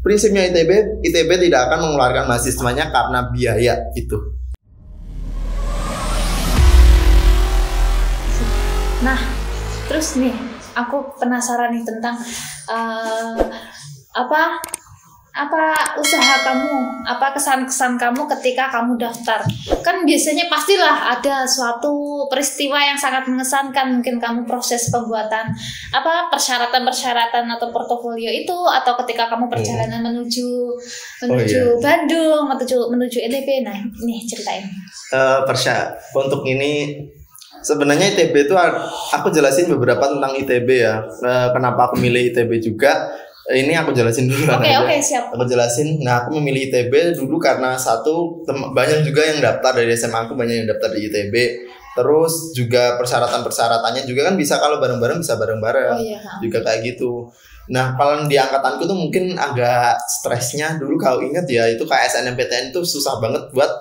prinsipnya ITB tidak akan mengeluarkan mahasiswanya karena biaya itu. Nah, terus nih, aku penasaran nih tentang apa usaha kamu, apa kesan-kesan kamu ketika kamu daftar. Kan biasanya pastilah ada suatu peristiwa yang sangat mengesankan, mungkin kamu proses pembuatan persyaratan atau portofolio itu, atau ketika kamu perjalanan menuju Bandung, menuju ITB. Nah, nih ceritain. Untuk ini sebenarnya ITB itu aku jelasin beberapa tentang ITB ya. Kenapa aku milih ITB juga? Ini aku jelasin dulu Oke, siap. Aku jelasin. Nah, aku memilih ITB dulu karena banyak juga yang daftar dari SMA aku, banyak yang daftar di ITB. Terus juga persyaratan-persyaratannya juga kan bisa, kalau bareng-bareng bisa bareng-bareng. Juga kayak gitu. Nah, kalau di angkatanku tuh mungkin agak stresnya dulu, kalau ingat ya, itu KSNMPTN itu susah banget buat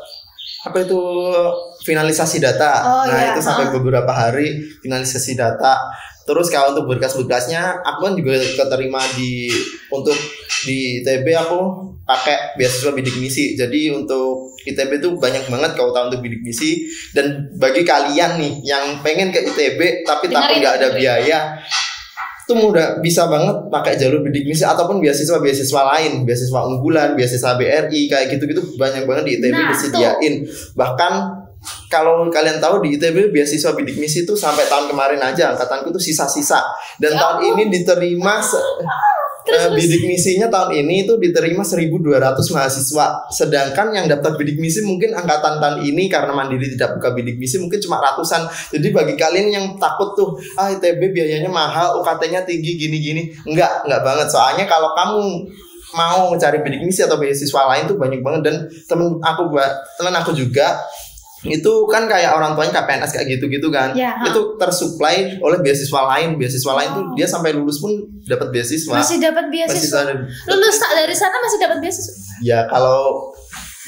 finalisasi data. Itu sampai beberapa hari finalisasi data. Terus kalau untuk berkas-berkasnya, aku kan juga keterima di ITB, aku pakai beasiswa bidik misi. Jadi untuk ITB itu banyak banget kalau tahu untuk bidik misi. Dan bagi kalian nih yang pengen ke ITB tapi takut nggak ada biaya, itu mudah, bisa banget pakai jalur bidik misi ataupun beasiswa lain, beasiswa unggulan, beasiswa BRI, kayak gitu-gitu banyak banget di ITB disediain. Bahkan kalau kalian tahu di ITB beasiswa bidik misi itu sampai tahun kemarin aja angkatanku tuh sisa-sisa, dan tahun ini diterima bidik misinya tahun ini itu diterima 1.200 mahasiswa. Sedangkan yang daftar bidik misi mungkin angkatan tahun ini karena Mandiri tidak buka bidik misi mungkin cuma ratusan. Jadi bagi kalian yang takut tuh ITB biayanya mahal, UKT-nya tinggi gini-gini, enggak banget. Soalnya kalau kamu mau cari bidik misi atau beasiswa lain tuh banyak banget. Dan temen aku juga itu kan kayak orang tuanya KPNS kayak gitu-gitu kan, itu tersuplai oleh beasiswa lain tuh dia sampai lulus pun dapat beasiswa. Masih dapat beasiswa. Lulus dari sana masih dapat beasiswa. Ya kalau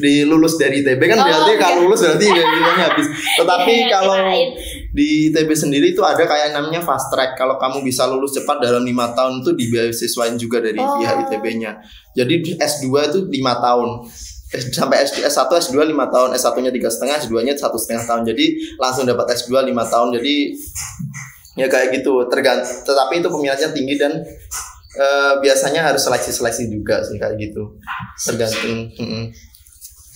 lulus dari ITB kan berarti kalau lulus berarti beasiswanya habis. Tetapi kalau di ITB sendiri itu ada kayak namanya fast track. Kalau kamu bisa lulus cepat dalam 5 tahun itu dibeasiswain juga dari pihak ITB-nya. Jadi S2 itu 5 tahun. Sampai S1, S2 5 tahun, S1-nya 3,5, S2-nya 1,5 tahun. Jadi langsung dapat S2 5 tahun. Jadi ya kayak gitu, tetapi itu peminatnya tinggi dan biasanya harus seleksi juga sih kayak gitu. Tergantung.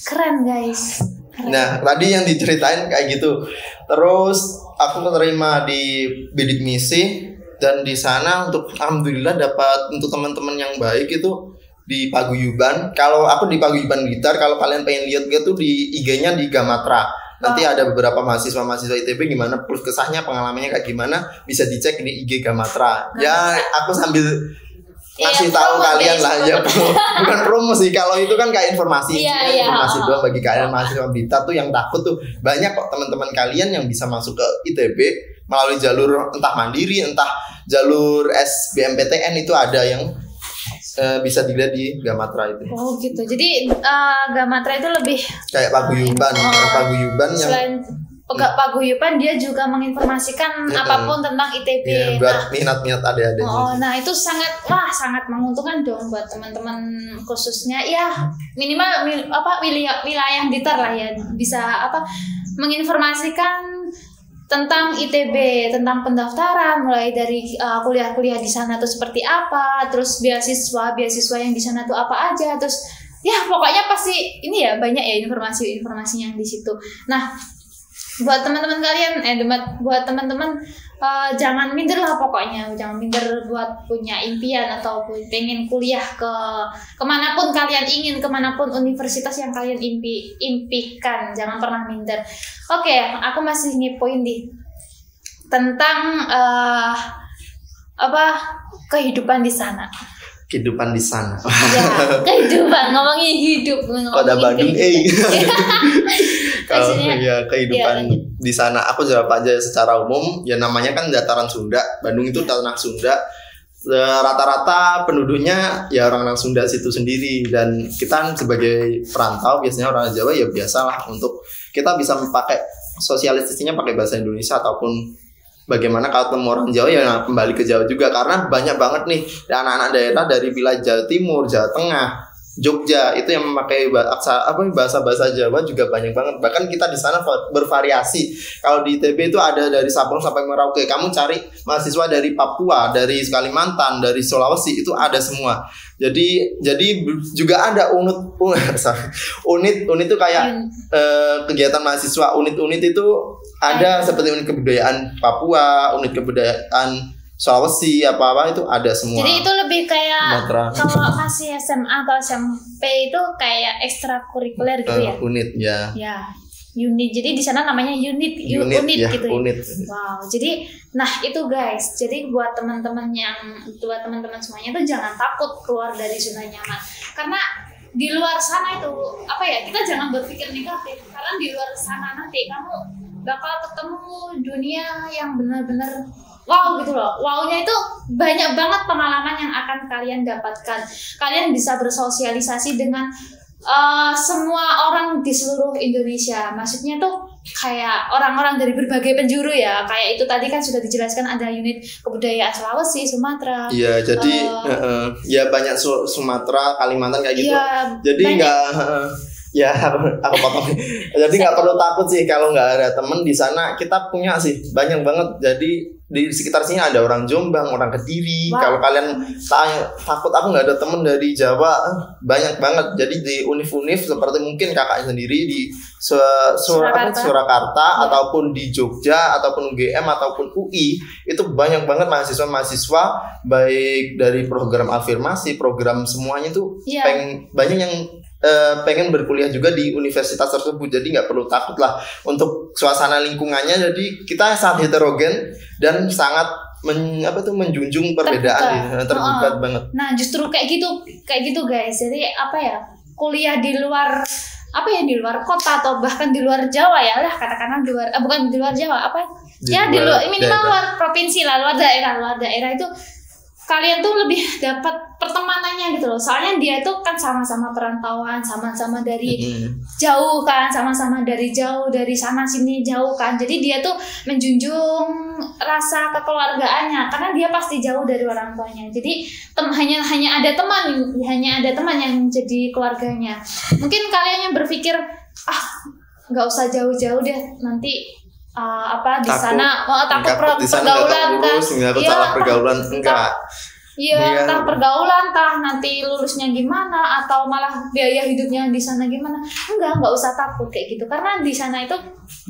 Keren guys. Nah, tadi yang diceritain kayak gitu. Terus aku terima di bidik misi, dan di sana alhamdulillah dapat untuk teman-teman yang baik itu di Paguyuban. Kalau aku di Paguyuban Blitar, kalau kalian pengen lihat tuh di IG-nya di Gamatra. Nanti ada beberapa mahasiswa ITB gimana plus kesahnya, pengalamannya kayak gimana, bisa dicek di IG Gamatra. Ya, aku sambil kasih tahu kalian lah ya, bukan promo sih, kalau itu kan kayak informasi, informasi doang bagi kalian mahasiswa Blitar tuh yang takut tuh. Banyak kok teman-teman kalian yang bisa masuk ke ITB melalui jalur entah mandiri, entah jalur SBMPTN, itu ada yang bisa dilihat di Gamatra itu. Oh gitu. Jadi Gamatra itu lebih kayak Paguyuban. Paguyuban yang selain Paguyuban dia juga menginformasikan apapun tentang ITB. Ya, buat minat-minat adik-adik. Nah itu sangat menguntungkan dong buat teman-teman, khususnya ya minimal wilayah Blitar lah ya, bisa menginformasikan tentang ITB, tentang pendaftaran, mulai dari kuliah-kuliah di sana tuh seperti apa, terus beasiswa yang di sana tuh apa aja, terus ya pokoknya pasti ini ya banyak ya informasi-informasinya yang di situ. Nah, buat teman-teman kalian, buat teman-teman jangan minder lah pokoknya, jangan minder buat punya impian atau pengen kuliah kemanapun kalian ingin, kemanapun universitas yang kalian impikan, jangan pernah minder. Oke, aku masih ngepoin tentang kehidupan di sana. Kehidupan di sana. Ya, kehidupan, ngomongin hidup, Kota Bandung, Kalau kehidupan di sana, aku jawab aja secara umum. Ya namanya kan dataran Sunda. Bandung itu tanah Sunda. Rata-rata penduduknya ya orang Sunda situ sendiri. Dan kita sebagai perantau, biasanya orang Jawa ya biasalah untuk kita bisa pakai sosialisasinya pakai bahasa Indonesia ataupun bagaimana kalau temu orang Jawa ya kembali ke Jawa juga, karena banyak banget nih anak-anak daerah dari wilayah Jawa Timur, Jawa Tengah, Jogja itu yang memakai bahasa Jawa juga banyak banget. Bahkan kita di sana bervariasi. Kalau di ITB itu ada dari Sabang sampai Merauke. Kamu cari mahasiswa dari Papua, dari Kalimantan, dari Sulawesi itu ada semua. Jadi juga ada unit itu kayak kegiatan mahasiswa. Unit itu ada seperti unit kebudayaan Papua, unit kebudayaan Sulawesi, apa-apa itu ada semua. Jadi itu lebih kayak kalau masih SMA atau SMP itu kayak ekstrakurikuler gitu ya? Unit ya. Ya, unit. Jadi di sana namanya unit ya, gitu. Unit. Wow. Jadi, nah itu guys. Jadi buat teman-teman semuanya tuh jangan takut keluar dari zona nyaman. Karena di luar sana itu kita jangan berpikir negatif. Karena di luar sana nanti kamu bakal ketemu dunia yang benar-benar wow gitu loh. Wow-nya itu banyak banget pengalaman yang akan kalian dapatkan. Kalian bisa bersosialisasi dengan semua orang di seluruh Indonesia. Maksudnya tuh kayak orang-orang dari berbagai penjuru ya. Kayak itu tadi kan sudah dijelaskan ada unit kebudayaan Sulawesi, Sumatera. Iya, jadi ya banyak Sumatera, Kalimantan kayak gitu. Ya, jadi enggak ya aku potong. Jadi nggak perlu takut sih kalau nggak ada temen di sana. Kita punya sih banyak banget. Jadi di sekitar sini ada orang Jombang, orang Kediri. Wow. Kalau kalian takut aku nggak ada temen dari Jawa, banyak banget. Jadi di univ-univ seperti mungkin kakaknya sendiri di Surakarta ataupun di Jogja ataupun UGM ataupun UI itu banyak banget mahasiswa baik dari program afirmasi, program semuanya tuh banyak yang pengen berkuliah juga di universitas tersebut. Jadi nggak perlu takut lah untuk suasana lingkungannya. Jadi kita sangat heterogen dan sangat menjunjung perbedaan, terbuka banget. Nah justru kayak gitu guys. Jadi kuliah di luar di luar kota atau bahkan di luar Jawa ya lah, katakanlah bukan di luar Jawa di luar minimal luar provinsi lah, luar daerah itu kalian tuh lebih dapat pertemanannya gitu loh. Soalnya dia itu kan sama-sama perantauan, sama-sama dari jauh kan, sama-sama dari jauh, dari sana sini jauh kan. Jadi dia tuh menjunjung rasa kekeluargaannya karena dia pasti jauh dari orang tuanya. Jadi hanya ada teman yang jadi keluarganya. Mungkin kalian yang berpikir nggak usah jauh-jauh deh, nanti di sana takut pergaulan kan, salah pergaulan enggak. Iya, entah pergaulan, entah nanti lulusnya gimana, atau malah biaya hidupnya di sana gimana. Nggak usah takut kayak gitu. Karena di sana itu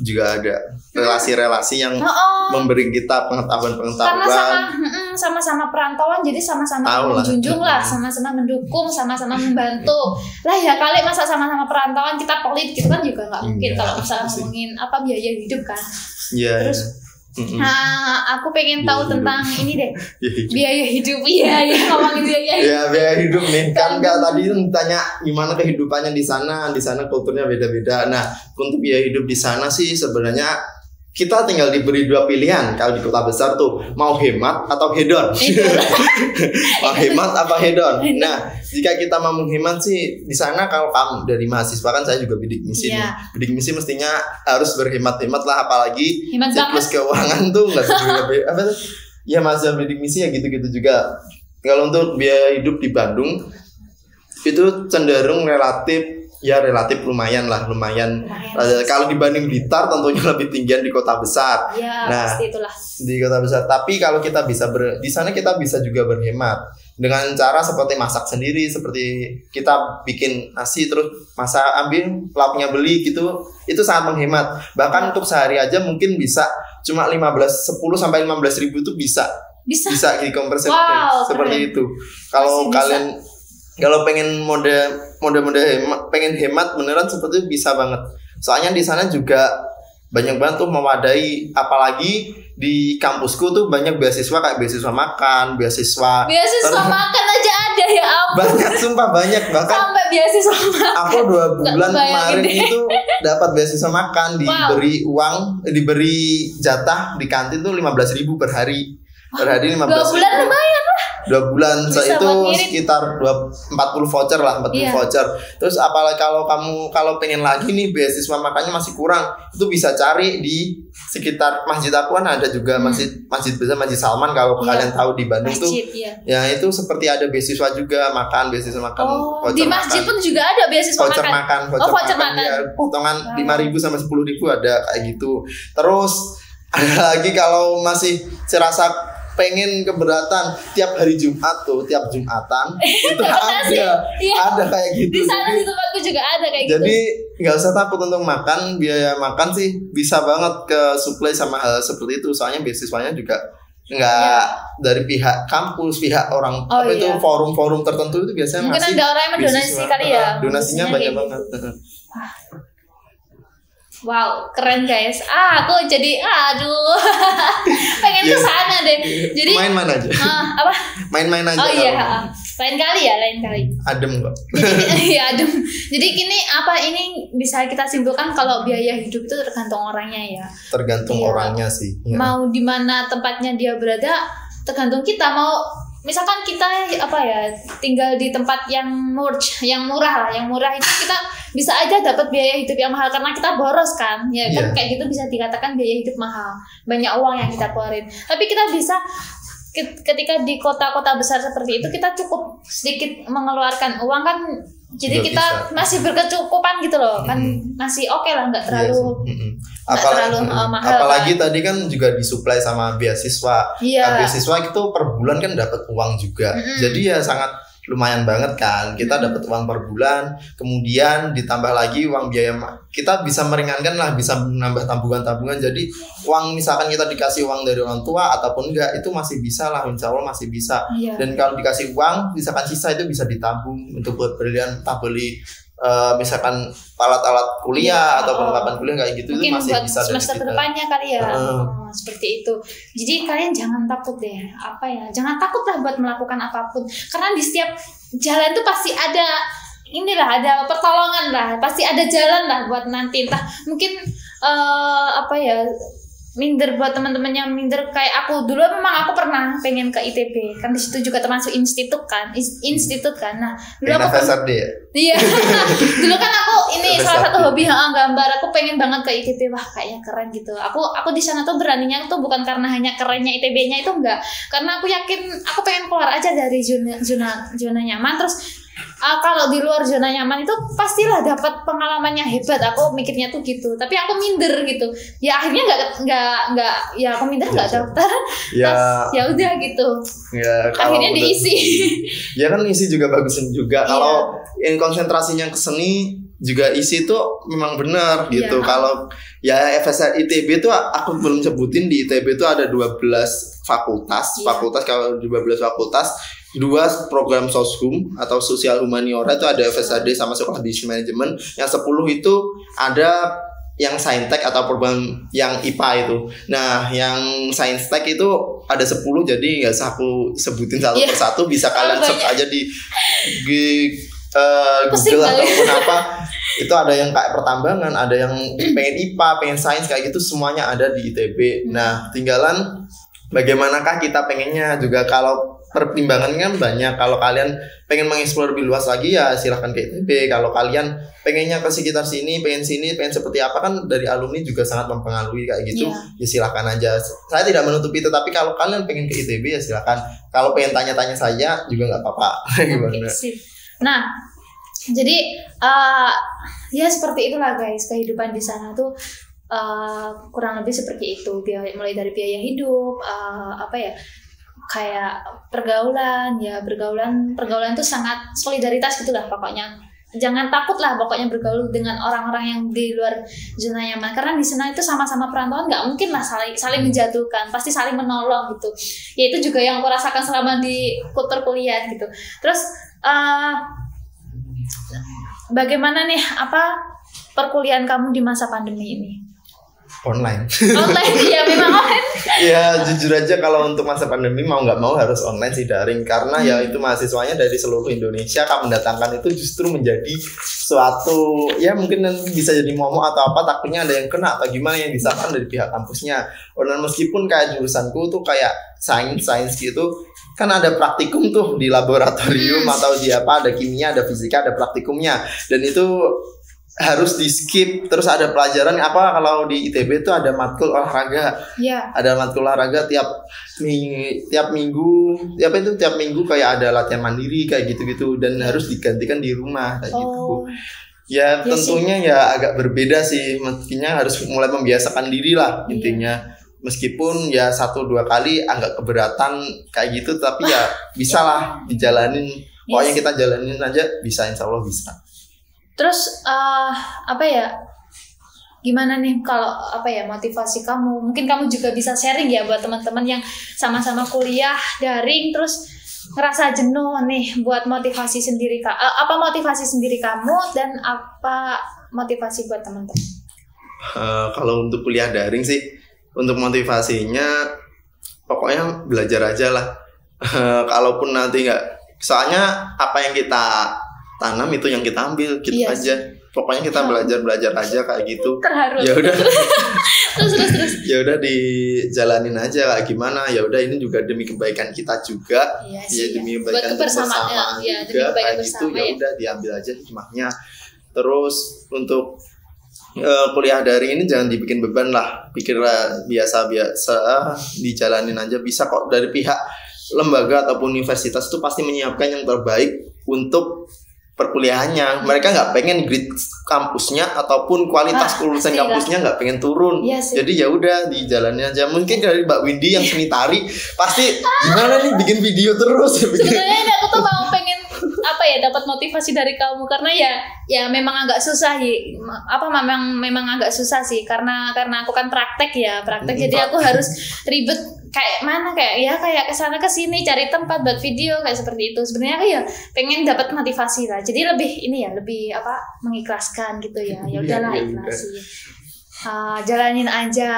juga ada relasi-relasi yang memberi kita pengetahuan-pengetahuan. Karena sama-sama perantauan, jadi sama-sama menjunjung lah, sama-sama mendukung, sama-sama membantu. Lah ya kali masa sama-sama perantauan kita pelit gitu kan juga nggak mungkin kalau misalnya ngomongin biaya hidup kan. Iya. Terus aku pengen tahu tentang ini deh, biaya hidup. Iya ngomongin biaya hidup. Ya biaya hidup nih kan tadi tanya gimana kehidupannya di sana kulturnya beda-beda. Nah untuk biaya hidup di sana sih sebenarnya kita tinggal diberi dua pilihan. Kalau di kota besar tuh mau hemat atau hedon. Mau hemat apa hedon. Nah jika kita mau menghemat sih di sana, kalau kamu dari mahasiswa kan saya juga bidik misi nih. Bidik misi mestinya harus berhemat-hemat lah, apalagi siklus keuangan tuh nggak seberapa ya mahasiswa bidik misi ya gitu-gitu juga. Kalau untuk biaya hidup di Bandung itu cenderung relatif lumayan. Kalau dibanding Blitar tentunya lebih tinggian di kota besar. Ya, pasti itulah. Di kota besar. Tapi kalau kita bisa di sana kita bisa juga berhemat dengan cara seperti masak sendiri, seperti kita bikin nasi terus ambil lauknya beli gitu. Itu sangat menghemat. Bahkan untuk sehari aja mungkin bisa cuma 10 sampai 15 ribu itu bisa dikonversi seperti itu. Kalau kalian pengen mode pengen hemat beneran seperti itu bisa banget. Soalnya di sana juga banyak banget tuh mewadai, apalagi di kampusku tuh banyak beasiswa kayak beasiswa makan, beasiswa makan aja ada ya ampun. Banyak sumpah banyak, bahkan sampai beasiswa makan. Aku 2 bulan kemarin itu dapat beasiswa makan, diberi uang, diberi jatah di kantin tuh 15.000 per hari. Per hari 15 2 bulan lumayan lah. 2 bulan Bisa itu buat ngirit. sekitar 40 voucher lah, 40 Iya. voucher. Terus apalagi kalau pengen lagi nih beasiswa makannya masih kurang, itu bisa cari di sekitar masjid aku kan ada juga masjid besar, Masjid Salman kalau Iya. kalian tahu di Bandung tuh. Masjid, iya. Ya itu seperti ada beasiswa juga beasiswa makan. Oh, voucher di masjid makan. pun juga ada beasiswa Voucher makan. makan, voucher makan. Ya, potongan Wow. 5.000 sampai 10.000 ada kayak gitu. Terus ada lagi kalau masih serasa pengen keberatan tiap hari Jumat tuh, tiap Jumatan itu Benar sih. ada, Iya. ada kayak gitu. Di sana Jadi- di tempatku juga ada kayak gitu. jadi nggak usah takut untuk makan, biaya makan sih bisa banget ke supply sama hal seperti itu. Soalnya beasiswanya juga nggak dari pihak kampus, pihak orang Oh, apa itu iya. forum-forum tertentu itu biasanya Mungkin ngasih ada orang yang mendonasi beasiswa. kali ya. Donasinya Biasanya banyak kayak banget. Wow, keren guys. Aku jadi aduh. Pengen ke Iya. sana deh. Jadi Main-main aja, apa? main-main aja. Oh iya, kalau lain kali ya, lain kali. adem kok. Iya, adem. Jadi gini apa ini bisa kita simpulkan kalau biaya hidup itu tergantung orangnya ya. Tergantung Iya. orangnya sih. Ya. Mau di mana tempatnya dia berada tergantung kita. Mau misalkan kita apa ya tinggal di tempat yang murah lah, yang murah itu kita bisa aja dapat biaya hidup yang mahal karena kita boros kan, ya kan Iya. kayak gitu bisa dikatakan biaya hidup mahal, banyak uang yang kita keluarin. Tapi kita bisa ketika di kota-kota besar seperti itu kita cukup sedikit mengeluarkan uang kan, jadi Juga kita bisa. masih berkecukupan gitu loh kan, masih oke lah, nggak Iya terlalu sih. nggak terlalu mahal Apalagi kan. tadi kan juga disuplai sama beasiswa. Iya. Nah, beasiswa itu per bulan kan dapat uang juga. Jadi ya sangat lumayan banget kan. Kita dapat uang per bulan, kemudian ditambah lagi uang biaya kita bisa meringankan lah, bisa menambah tabungan-tabungan. Jadi uang misalkan kita dikasih uang dari orang tua ataupun enggak itu masih bisa lah, insya Allah masih bisa. Iya. Dan kalau dikasih uang misalkan sisa itu bisa ditabung untuk buat beli misalkan alat-alat kuliah Iya, atau perlengkapan kuliah kayak gitu, itu mungkin masih buat bisa dari semester kita. kedepannya kali ya. Heeh. Seperti itu. Jadi kalian jangan takut deh, jangan takut lah buat melakukan apapun, karena di setiap jalan tuh pasti ada ada pertolongan lah, pasti ada jalan lah buat nanti, entah mungkin minder buat teman-teman yang minder kayak aku dulu. Memang aku pernah pengen ke ITB kan, di situ juga termasuk institut kan. Nah dulu Kayak aku FSRD ya? iya. Dulu kan aku ini Sampai salah satu sakit. hobi gambar. Aku pengen banget ke ITB. Wah, kayaknya keren gitu. Aku di sana tuh beraninya tuh bukan karena hanya kerennya ITB-nya itu, enggak. Karena aku yakin aku pengen keluar aja dari zona nyaman. Terus kalau di luar zona nyaman itu pastilah dapat pengalamannya hebat. Aku mikirnya tuh gitu. Tapi aku minder gitu. Ya akhirnya enggak ya aku minder enggak daftar. Ya. Ya udah gitu. Ya, kalau Akhirnya udah- diisi. Ya kan isi juga bagusin juga. Iya. Kalau yang konsentrasinya ke seni juga isi itu memang benar gitu. Iya. Kalau ya FSR ITB itu aku belum sebutin, di ITB itu ada 12 fakultas. Iya. Fakultas, kalau 12 fakultas, 2 program soshum atau sosial humaniora itu ada FSAD sama sekolah bisnis manajemen. Yang 10 itu ada yang saintek atau program yang IPA itu. Nah, yang saintek itu ada 10, jadi nggak usah aku sebutin satu Iya. persatu, bisa kalian search banyak. aja di Pusing Google kali. ataupun apa. Itu ada yang kayak pertambangan, ada yang pengen IPA, pengen sains kayak gitu, semuanya ada di ITB. Nah, tinggalan bagaimanakah kita pengennya juga. Kalau pertimbangannya kan banyak. Kalau kalian pengen mengeksplor lebih luas lagi ya silahkan ke ITB. Kalau kalian pengennya ke sekitar sini, pengen seperti apa, kan dari alumni juga sangat mempengaruhi kayak gitu. Iya. Ya silahkan aja. Saya tidak menutup itu, tapi kalau kalian pengen ke ITB ya silahkan. Kalau pengen tanya-tanya saya juga nggak apa-apa. Gimana? Oke, sip. Nah, jadi ya seperti itulah guys, kehidupan di sana tuh kurang lebih seperti itu. Mulai dari biaya hidup, kayak pergaulan tuh sangat solidaritas gitulah pokoknya. Jangan takut lah pokoknya bergaul dengan orang-orang yang di luar zona nyaman, karena di sana itu sama-sama perantauan, nggak mungkin lah saling menjatuhkan, pasti saling menolong gitu. Ya itu juga yang aku rasakan selama di kuliah gitu. Terus bagaimana nih perkuliahan kamu di masa pandemi ini? online. Online ya memang online. Ya jujur aja kalau untuk masa pandemi mau nggak mau harus online sih, daring, karena ya itu mahasiswanya dari seluruh Indonesia kan mendatangkan itu justru menjadi suatu ya mungkin bisa jadi momok atau apa, takutnya ada yang kena atau gimana yang disahkan dari pihak kampusnya. Dan meskipun kayak jurusanku tuh kayak sains gitu kan ada praktikum tuh di laboratorium atau di apa, ada kimia, ada fisika, ada praktikumnya, dan itu harus di skip. Terus ada pelajaran apa, kalau di ITB itu ada matkul olahraga. Ada matkul olahraga tiap minggu kayak ada latihan mandiri kayak gitu-gitu, dan harus digantikan di rumah kayak gitu. Ya tentunya sih. Ya agak berbeda sih, mestinya harus mulai membiasakan diri lah intinya. Meskipun ya 1-2 kali agak keberatan kayak gitu, tapi ya bisa lah dijalanin. Pokoknya kita jalanin aja, bisa, insya Allah bisa. Terus gimana nih kalau motivasi kamu? Mungkin kamu juga bisa sharing ya buat teman-teman yang sama-sama kuliah daring terus ngerasa jenuh nih, buat motivasi sendiri apa motivasi sendiri kamu dan apa motivasi buat teman-teman? Kalau untuk kuliah daring sih, untuk motivasinya pokoknya belajar aja lah. Kalaupun nanti nggak, soalnya apa yang kita tanam itu yang kita ambil gitu aja. Pokoknya kita belajar aja kayak gitu. Terharu. Ya udah. terus. Ya udah dijalanin aja kayak gimana. Ya udah ini juga demi kebaikan kita juga. Demi kebaikan bersama juga kayak gitu. Ya udah diambil aja hikmahnya. Terus untuk kuliah daring ini jangan dibikin beban lah. Pikirlah biasa dijalanin aja, bisa kok. Dari pihak lembaga ataupun universitas itu pasti menyiapkan yang terbaik untuk perkuliahannya. Mereka nggak pengen grade kampusnya ataupun kualitas kelulusan kampusnya nggak pengen turun. Jadi ya udah dijalanin aja. Mungkin dari Mbak Windy yang seni tari pasti gimana nih bikin video terus. Sebenarnya aku tuh mau pengen dapat motivasi dari kamu, karena ya memang agak susah memang agak susah sih, karena aku kan praktek. Jadi aku harus ribet kayak kesana kesini cari tempat buat video kayak seperti itu. Sebenarnya aku ya pengen dapat motivasi lah, jadi lebih mengikhlaskan gitu ya. Ya udahlah, ikhlasi. Jalanin aja,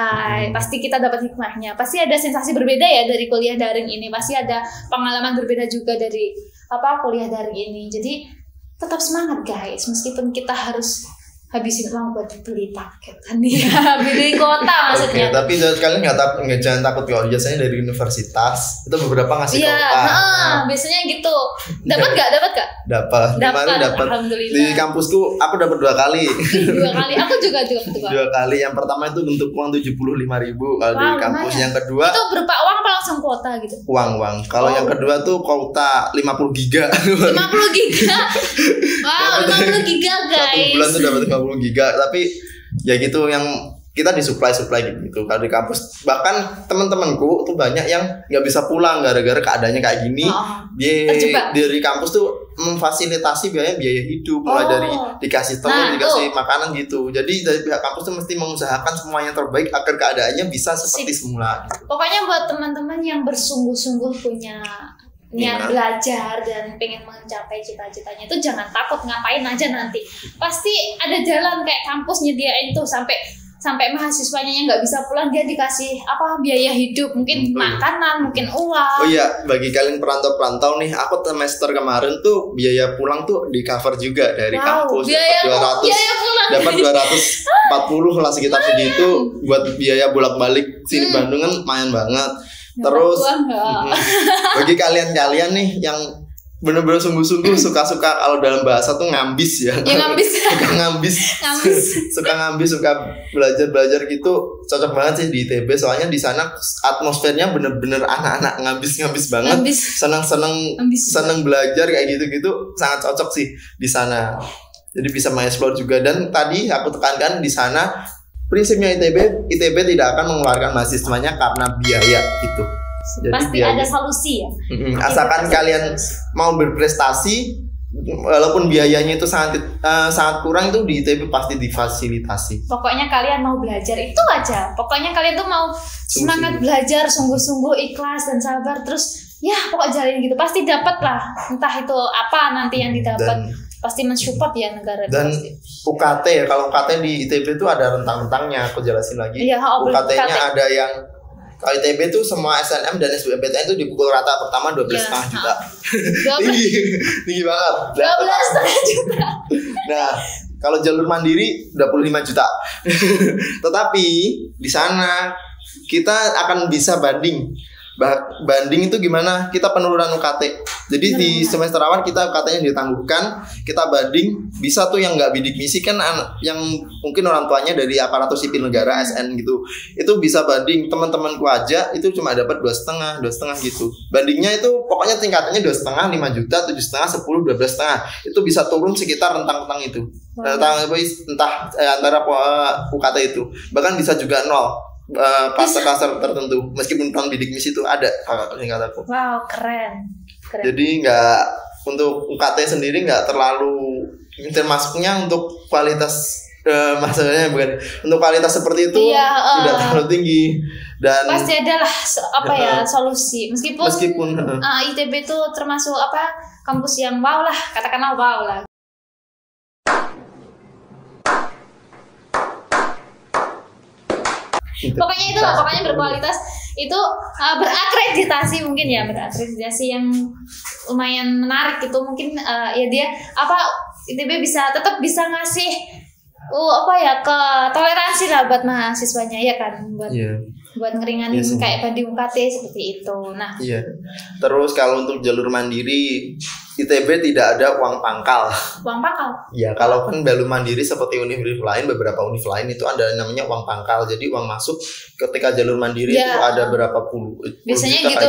pasti kita dapat hikmahnya. Pasti ada sensasi berbeda ya dari kuliah daring ini. Pasti ada pengalaman berbeda juga dari kuliah daring ini. Jadi tetap semangat guys, meskipun kita harus habisin uang buat beli paket kan ya, beli kota maksudnya. Tapi kalian jangan takut kalau biasanya dari universitas itu beberapa ngasih kota. Biasanya gitu. Dapat nggak? Dapat. Kemarin dapat. Di kampusku aku dapat 2 kali. 2 kali. Aku juga 2 kali. Yang pertama itu bentuk uang 75.000 kalau di kampus. Yang kedua itu berupa uang apa langsung kuota gitu? Uang. Kalau yang kedua tuh kuota 50 giga. 50 giga. Wow, 50 giga guys. 1 bulan tuh dapat 50 giga, tapi ya gitu yang kita disuplai gitu kalau di kampus. Bahkan teman-temanku tuh banyak yang nggak bisa pulang gara-gara keadaannya kayak gini. Dari kampus tuh memfasilitasi biaya hidup, mulai dari dikasih telur, dikasih makanan gitu. Jadi dari pihak kampus tuh mesti mengusahakan semua yang terbaik agar keadaannya bisa seperti semula gitu. Pokoknya buat teman-teman yang bersungguh-sungguh punya niat belajar dan pengen mencapai cita-citanya itu jangan takut, ngapain aja nanti pasti ada jalan. Kayak kampus nyediain tuh sampai mahasiswanya yang nggak bisa pulang dia dikasih biaya hidup, mungkin makanan, mungkin uang. Bagi kalian perantau nih, aku semester kemarin tuh biaya pulang tuh di cover juga dari kampus. Dapat 240 lah sekitar segitu buat biaya bolak-balik sini Bandung kan lumayan banget. Terus bagi kalian nih yang bener-bener sungguh-sungguh suka kalau dalam bahasa tuh ngambis ya. Suka ngambis, suka belajar gitu, cocok banget sih di ITB. Soalnya di sana atmosfernya bener-bener anak-anak ngambis banget. Seneng belajar kayak gitu, sangat cocok sih di sana. Jadi bisa mengeksplor juga. Dan tadi aku tekankan di sana prinsipnya ITB tidak akan mengeluarkan mahasiswanya karena biaya itu. Jadi pasti ada solusi ya. Asalkan kalian mau berprestasi, walaupun biayanya itu sangat kurang, itu di ITB pasti difasilitasi. Pokoknya kalian mau belajar itu aja. Pokoknya kalian tuh mau semangat belajar, sungguh-sungguh, ikhlas dan sabar, terus pokok jalanin gitu, pasti dapat lah. Entah itu apa nanti yang didapat. pasti mensupport ya negara. Dan pasti. UKT ya, kalau UKT di ITB itu ada rentang-rentangnya, aku jelasin lagi. Iya, UKT-nya ada yang kalau ITB itu semua SNM dan SBMPTN itu dipukul rata pertama 12,5 juta. Tinggi banget. 12,5 juta. Nah, kalau jalur mandiri 25 juta. Tetapi di sana kita akan bisa banding. Banding itu gimana? Kita penurunan UKT. Jadi di semester awal kita UKT-nya ditangguhkan, kita banding bisa tuh yang nggak bidik misi kan, yang mungkin orang tuanya dari aparatur sipil negara SN gitu, itu bisa banding. Teman-temanku aja itu cuma dapat 2,5 gitu. Bandingnya itu pokoknya tingkatannya 2,5, 5 juta, 7,5, 10, 12,5. Itu bisa turun sekitar rentang-rentang itu. Entah antara UKT itu. Bahkan bisa juga 0. Klaster-klaster tertentu meskipun non bidik misi itu ada kataku. Wow, keren. Jadi nggak, untuk UKT sendiri nggak terlalu termasuknya untuk kualitas maksudnya bukan untuk kualitas seperti itu, tidak terlalu tinggi dan pasti adalah solusi meskipun ITB itu termasuk kampus yang wow lah, katakanlah wow lah. Pokoknya itu lah, pokoknya berkualitas itu, berakreditasi mungkin ya, berakreditasi yang lumayan menarik itu mungkin ya dia ITB tetap bisa ngasih ke toleransi lah buat mahasiswanya ya kan, buat ngeringanin kayak banding UKT seperti itu. Nah, terus kalau untuk jalur mandiri ITB tidak ada uang pangkal. Uang pangkal? Ya, kalau kan jalur mandiri seperti univ lain, beberapa univ lain itu ada namanya uang pangkal. Jadi uang masuk ketika jalur mandiri itu ada berapa puluh. Biasanya gitu.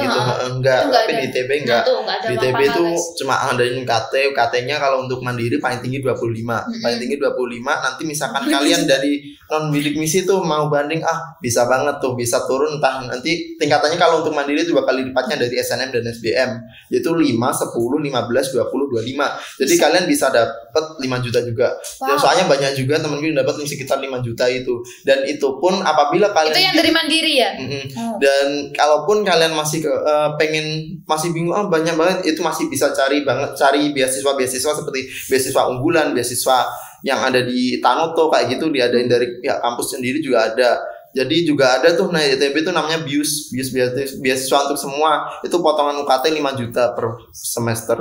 Enggak, tapi di ITB enggak. Di ITB itu cuma ngadain UKT-nya kalau untuk mandiri paling tinggi 25. Paling tinggi 25. Nanti misalkan kalian dari non bidik misi tuh mau banding, bisa banget tuh, bisa turun entah nanti tingkatannya. Kalau untuk mandiri 2 kali lipatnya dari SNM dan SBM, yaitu 5, 10, 15, 20, 25. Jadi kalian bisa dapat 5 juta juga. Wow. Soalnya banyak juga temen gue yang dapat sekitar 5 juta itu. Dan itu pun apabila kalian itu yang dari mandiri ya. Dan kalaupun kalian masih masih bingung, banyak banget, itu masih bisa cari beasiswa seperti beasiswa unggulan, beasiswa yang ada di Tanoto kayak gitu, diadain dari pihak kampus sendiri juga ada. Jadi juga ada tuh, ITB itu namanya BIUS beasiswa untuk semua. Itu potongan UKT 5 juta per semester.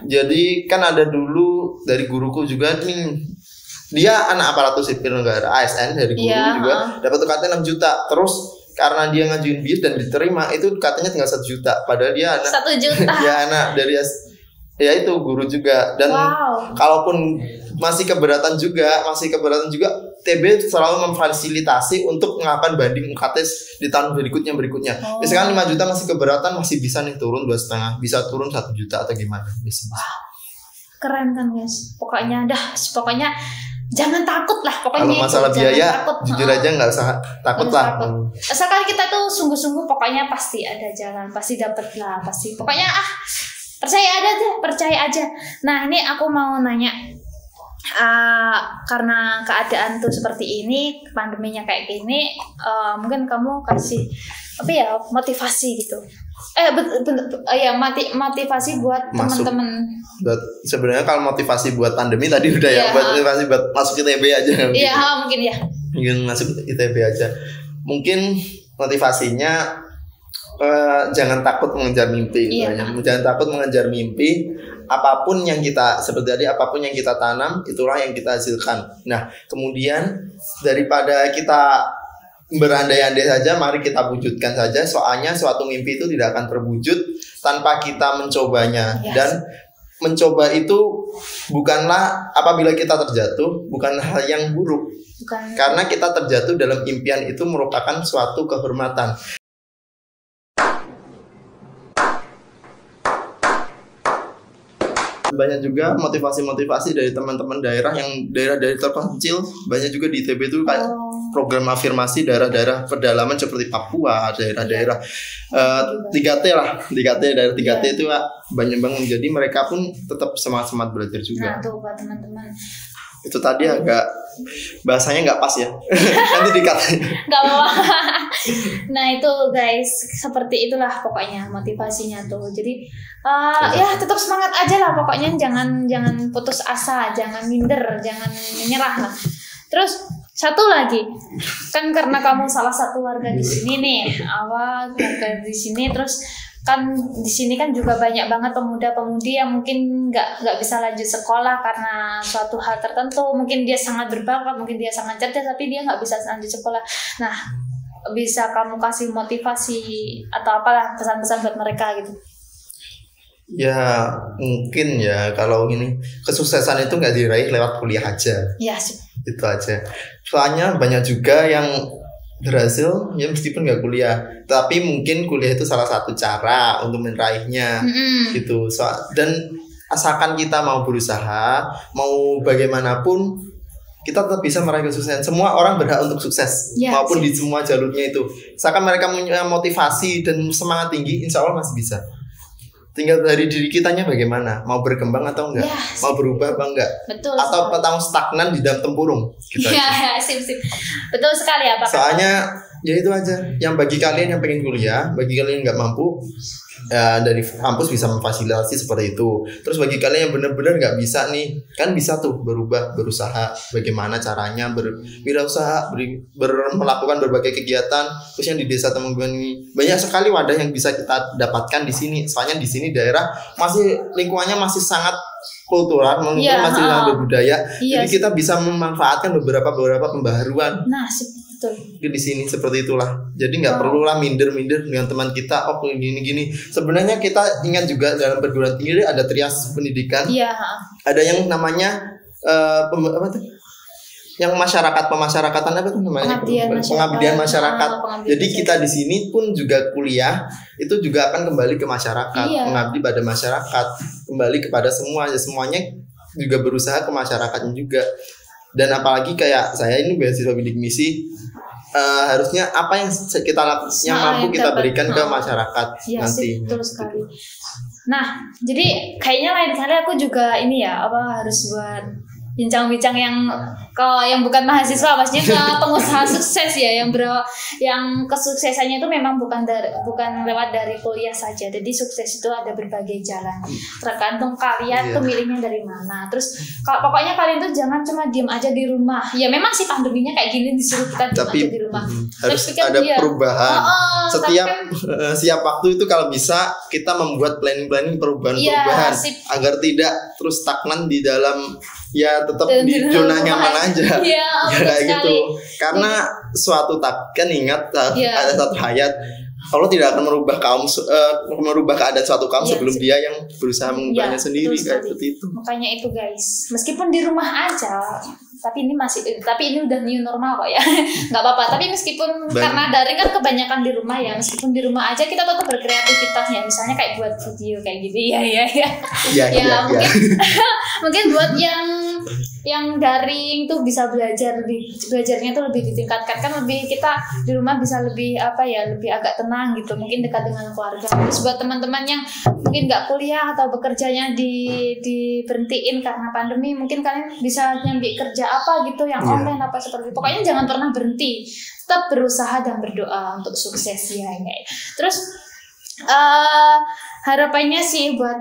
Jadi kan ada dulu dari guruku juga nih, dia anak aparatur sipil negara ASN, dari guru juga dapat UKT 6 juta. Terus karena dia ngajuin BIUS dan diterima, itu UKT-nya tinggal 1 juta. Padahal dia anak 1 juta. Dia anak dari itu guru juga. Dan kalaupun masih keberatan juga TB selalu memfasilitasi untuk melakukan banding UKT di tahun berikutnya. Misalkan 5 juta masih keberatan, masih bisa nih turun 2,5, bisa turun 1 juta atau gimana. Bisa. Keren kan guys. Pokoknya jangan takut lah. Pokoknya kalau masalah biaya jujur aja nggak usah takut lah. Asalkan kita tuh sungguh-sungguh, pokoknya pasti ada jalan, pasti dapet lah, pasti. Pokoknya percaya aja. Nah, ini aku mau nanya, karena keadaan tuh seperti ini, pandeminya kayak gini, mungkin kamu kasih motivasi gitu. Motivasi buat teman-teman. Sebenarnya kalau motivasi buat pandemi tadi udah motivasi buat masuk ITB aja. Mungkin masuk ITB aja. Mungkin motivasinya jangan takut mengejar mimpi. Jangan takut mengejar mimpi. Apapun yang kita tanam, itulah yang kita hasilkan. Nah, kemudian daripada kita berandai-andai saja, mari kita wujudkan saja. Soalnya suatu mimpi itu tidak akan terwujud tanpa kita mencobanya. Dan mencoba itu bukanlah, apabila kita terjatuh, bukan hal yang buruk. Karena kita terjatuh dalam impian itu merupakan suatu kehormatan. Banyak juga motivasi-motivasi dari teman-teman daerah yang daerah terpencil. Banyak juga di ITB itu kayak program afirmasi daerah-daerah pedalaman seperti Papua, daerah-daerah 3T lah, 3T daerah 3T itu banyak banget. Jadi mereka pun tetap semangat belajar juga. Nah tuh buat teman-teman, Itu tadi agak bahasanya nggak pas ya. Nanti dikatakan. Nggak apa-apa. Nah itu guys, seperti itulah pokoknya motivasinya tuh. Jadi ya tetap semangat aja lah pokoknya, jangan putus asa, jangan minder, jangan menyerah lah. Terus satu lagi, kan karena kamu salah satu warga di sini nih, warga di sini, terus kan di sini kan juga banyak banget pemuda-pemudi yang mungkin nggak bisa lanjut sekolah karena suatu hal tertentu. Mungkin dia sangat berbakat, mungkin dia sangat cerdas, tapi dia nggak bisa lanjut sekolah. Nah, bisa kamu kasih motivasi atau apalah pesan-pesan buat mereka gitu? Ya mungkin ya kalau ini kesuksesan itu nggak diraih lewat kuliah aja. Ya sih. Itu aja. Soalnya banyak juga yang berhasil ya meskipun nggak kuliah, tapi mungkin kuliah itu salah satu cara untuk meraihnya gitu. Dan asalkan kita mau berusaha, mau bagaimanapun kita tetap bisa meraih kesuksesan. Semua orang berhak untuk sukses, maupun di semua jalurnya itu. Asalkan mereka punya motivasi dan semangat tinggi, insya Allah masih bisa. Tinggal dari diri kitanya bagaimana, mau berkembang atau enggak, mau berubah apa enggak, betul, atau petang stagnan di dalam tempurung. Iya, sip. Betul sekali apa? Soalnya ya itu aja. Yang bagi kalian yang pengen kuliah, bagi kalian yang nggak mampu, ya dari kampus bisa memfasilitasi seperti itu. Terus bagi kalian yang benar-benar nggak bisa nih, kan bisa tuh berubah, berusaha bagaimana caranya berwirausaha, melakukan berbagai kegiatan. Terus yang di desa Temenggungan ini banyak sekali wadah yang bisa kita dapatkan di sini. Soalnya di sini daerah masih lingkungannya masih sangat kultural, masih sangat berbudaya. Jadi kita bisa memanfaatkan beberapa pembaharuan. Nah, betul. Di sini seperti itulah. Jadi nggak perlulah minder dengan teman kita. Oh gini. Sebenarnya kita ingat juga dalam perguruan tinggi ada trias pendidikan. Iya. Ada yang namanya apa tuh? Yang pemasyarakatan apa tuh namanya? Pengabdian masyarakat. Jadi kita di sini pun juga kuliah itu juga akan kembali ke masyarakat, mengabdi pada masyarakat, kembali kepada semuanya juga berusaha ke masyarakatnya juga. Dan apalagi kayak saya ini beasiswa bidik misi, harusnya apa yang mampu kita berikan ke masyarakat nanti. Betul sekali. Nah, jadi kayaknya lain kali aku juga harus buat bincang-bincang yang bukan mahasiswa, maksudnya ke pengusaha sukses ya, yang kesuksesannya itu memang bukan lewat dari kuliah saja. Jadi sukses itu ada berbagai jalan, tergantung kalian tuh milihnya dari mana. Terus pokoknya kalian tuh jangan cuma diem aja di rumah. Ya memang sih pandeminya kayak gini disuruh kita diem aja di rumah. Harus ada perubahan. Setiap waktu itu kalau bisa kita membuat planning perubahan agar tidak terus stagnan di dalam tetap di zona nyaman aja. Kayak gitu. Karena suatu kan ingat ada satu hayat, Allah tidak akan merubah keadaan suatu kaum sebelum dia yang berusaha mengubahnya sendiri kayak seperti itu. Makanya itu guys, meskipun di rumah aja, tapi ini udah new normal kok ya. Nggak apa-apa, tapi meskipun karena daring kan kebanyakan di rumah ya, meskipun di rumah aja kita tetap berkreativitas ya, misalnya kayak buat video kayak gitu mungkin buat yang daring tuh bisa belajarnya tuh lebih ditingkatkan, kan kita di rumah bisa lebih agak tenang gitu, mungkin dekat dengan keluarga. Terus buat teman-teman yang mungkin nggak kuliah atau bekerjanya diberhentiin karena pandemi, mungkin kalian bisa nyambi kerja apa gitu yang online apa seperti itu. Pokoknya jangan pernah berhenti, tetap berusaha dan berdoa untuk sukses ya. Terus harapannya sih buat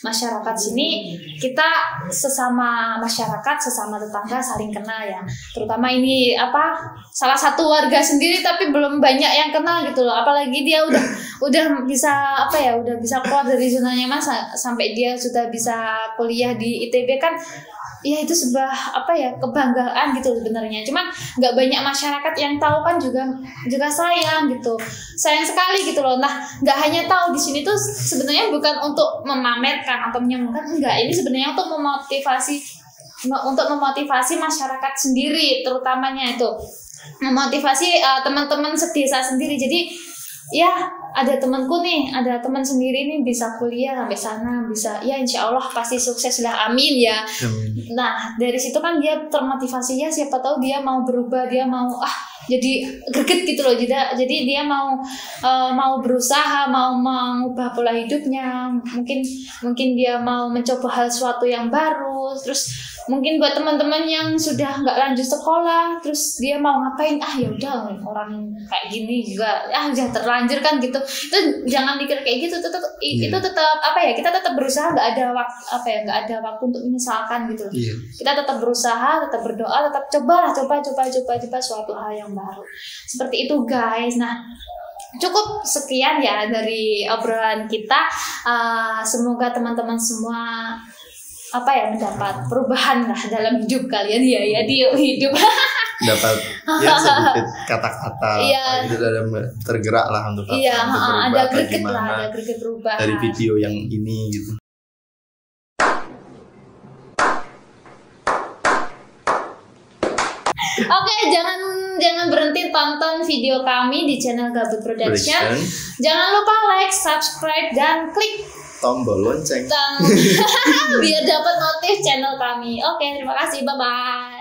masyarakat sini, kita sesama masyarakat, sesama tetangga saling kenal ya. Terutama ini salah satu warga sendiri tapi belum banyak yang kenal gitu loh. Apalagi dia udah bisa udah bisa keluar dari zona nyaman sampai dia sudah bisa kuliah di ITB kan. Ya itu sebuah kebanggaan gitu sebenarnya. Cuman nggak banyak masyarakat yang tahu kan juga sayang gitu. Sayang sekali gitu loh. Nah, nggak hanya tahu di sini tuh sebenarnya bukan untuk memamerkan atau menyombongkan, enggak. Ini sebenarnya untuk memotivasi masyarakat sendiri, terutamanya itu memotivasi teman-teman sedesa sendiri. Jadi ya ada temanku nih, ada teman sendiri nih bisa kuliah sampai sana, bisa ya insya Allah pasti sukses lah, amin ya. Nah dari situ kan dia termotivasi, ya siapa tahu dia mau berubah, dia mau jadi greget gitu loh. Jadi dia mau berusaha, mau mengubah pola hidupnya, mungkin dia mau mencoba hal suatu yang baru. Terus mungkin buat teman-teman yang sudah nggak lanjut sekolah, terus dia mau ngapain, ya udah orang kayak gini juga, udah terlanjur kan gitu. Itu jangan mikir kayak gitu. Itu tetap apa ya? Kita tetap berusaha, nggak ada waktu untuk menyesalkan gitu. Kita tetap berusaha, tetap berdoa, tetap coba suatu hal yang baru. Seperti itu guys. Nah, cukup sekian ya dari obrolan kita. Semoga teman-teman semua mendapat perubahan lah dalam hidup kalian ya di hidup. Dapat sedikit kata-kata itu dalam tergerak lah untuk ada greget perubahan dari video yang ini gitu. Oke, jangan berhenti tonton video kami di channel Gabut Production. Jangan lupa like, subscribe, dan klik tombol lonceng biar dapat notif channel kami. Oke, terima kasih. Bye-bye.